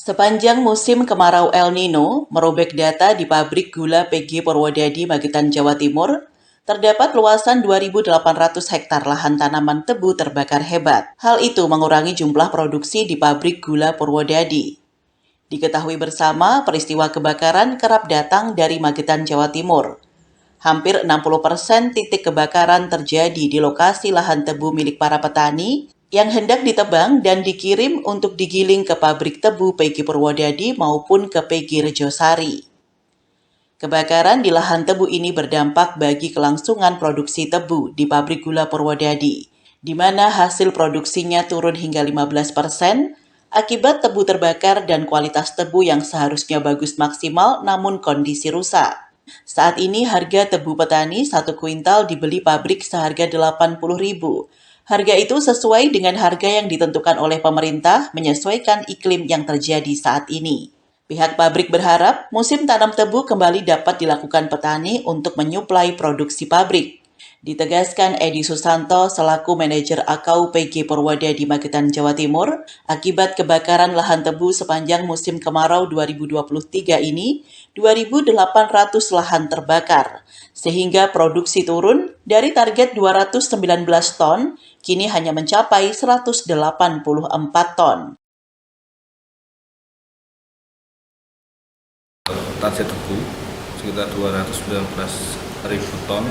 Sepanjang musim kemarau El Nino, merobek data di pabrik gula PG Purwodadi, Magetan, Jawa Timur, terdapat luasan 2.800 hektar lahan tanaman tebu terbakar hebat. Hal itu mengurangi jumlah produksi di pabrik gula Purwodadi. Diketahui bersama, peristiwa kebakaran kerap datang dari Magetan, Jawa Timur. Hampir 60% titik kebakaran terjadi di lokasi lahan tebu milik para petani yang hendak ditebang dan dikirim untuk digiling ke pabrik tebu PG Purwodadi maupun ke PG Rejosari. Kebakaran di lahan tebu ini berdampak bagi kelangsungan produksi tebu di pabrik gula Purwodadi, di mana hasil produksinya turun hingga 15% akibat tebu terbakar dan kualitas tebu yang seharusnya bagus maksimal namun kondisi rusak. Saat ini harga tebu petani 1 kuintal dibeli pabrik seharga Rp80.000. Harga itu sesuai dengan harga yang ditentukan oleh pemerintah menyesuaikan iklim yang terjadi saat ini. Pihak pabrik berharap musim tanam tebu kembali dapat dilakukan petani untuk menyuplai produksi pabrik. Ditegaskan Edi Susanto selaku manajer AKU PG Purwodadi Magetan, Jawa Timur, akibat kebakaran lahan tebu sepanjang musim kemarau 2023 ini, 2.800 lahan terbakar, sehingga produksi turun dari target 219 ton, kini hanya mencapai 184 ton. Target tebu sekitar 219.000 ton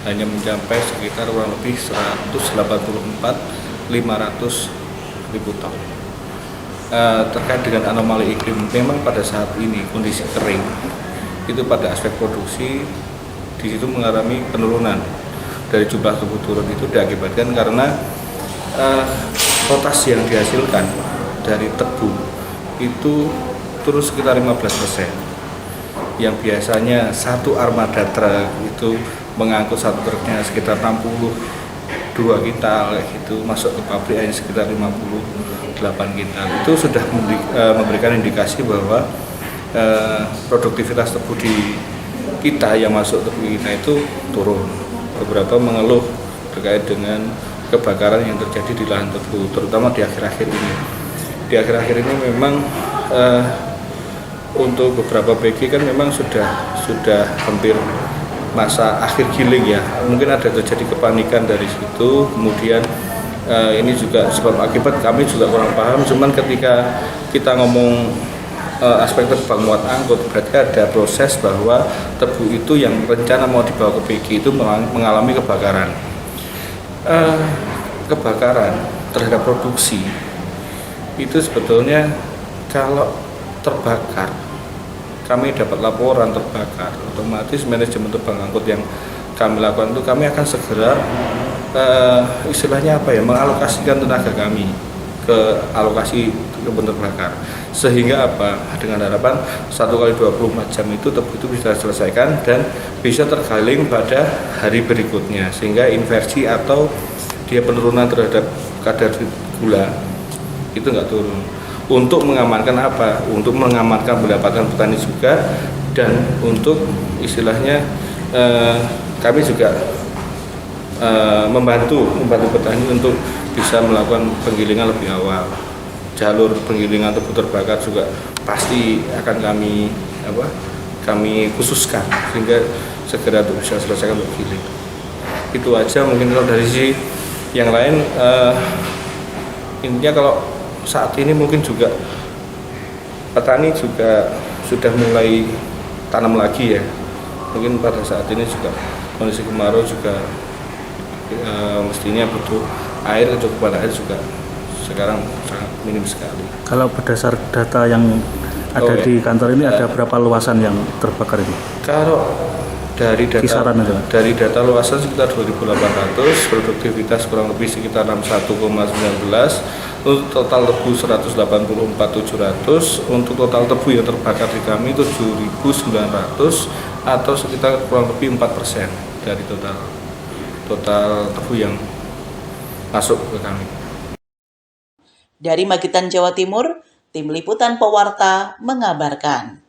hanya mencapai sekitar kurang lebih 184.500.000 ton. Terkait dengan anomali iklim, memang pada saat ini kondisi kering itu pada aspek produksi di situ mengalami penurunan dari jumlah tebu turun. Itu diakibatkan karena rotasi yang dihasilkan dari tebu itu turun sekitar 15%. Yang biasanya satu armada truk itu mengangkut satu truknya sekitar 62 kintal gitu, masuk ke pabrik hanya sekitar 58 kintal. Itu sudah memberikan indikasi bahwa produktivitas tebu di kita yang masuk tebu kita itu turun. Beberapa mengeluh terkait dengan kebakaran yang terjadi di lahan tebu, terutama di akhir-akhir ini. Di akhir-akhir ini memang untuk beberapa PG kan memang sudah hampir masa akhir giling ya. Mungkin ada terjadi kepanikan dari situ. Kemudian ini juga sebab akibat kami juga kurang paham. Cuman ketika kita ngomong aspek terbang muat angkut, berarti ada proses bahwa tebu itu yang rencana mau dibawa ke PG itu mengalami kebakaran. Kebakaran terhadap produksi itu sebetulnya kalau terbakar, kami dapat laporan terbakar, otomatis manajemen terbang angkut yang kami lakukan itu kami akan segera istilahnya mengalokasikan tenaga kami ke alokasi kebun terbakar, sehingga dengan harapan 1x24 jam itu tebu itu bisa diselesaikan dan bisa tergaling pada hari berikutnya, sehingga inversi atau dia penurunan terhadap kadar gula itu nggak turun. Untuk mengamankan untuk mengamankan pendapatan petani juga, dan untuk istilahnya kami juga membantu petani untuk bisa melakukan penggilingan lebih awal. Jalur penggilingan tebu terbakar juga pasti akan kami khususkan sehingga segera untuk bisa selesaikan untuk giling. Itu aja mungkin. Kalau dari sisi yang lain, intinya kalau saat ini mungkin juga petani juga sudah mulai tanam lagi ya. Mungkin pada saat ini juga kondisi kemarau juga mestinya butuh air, kecukupan air juga sekarang sangat minim sekali. Kalau berdasar data yang ada di kantor ini, ada berapa luasan yang terbakar ini? Kalau dari data luasan sekitar 2.800, produktivitas kurang lebih sekitar 61,19, untuk total tebu 184.700, untuk total tebu yang terbakar di kami 7.900 atau sekitar kurang lebih 4% dari total tebu yang masuk ke kami. Dari Magetan, Jawa Timur, Tim Liputan Pewarta mengabarkan.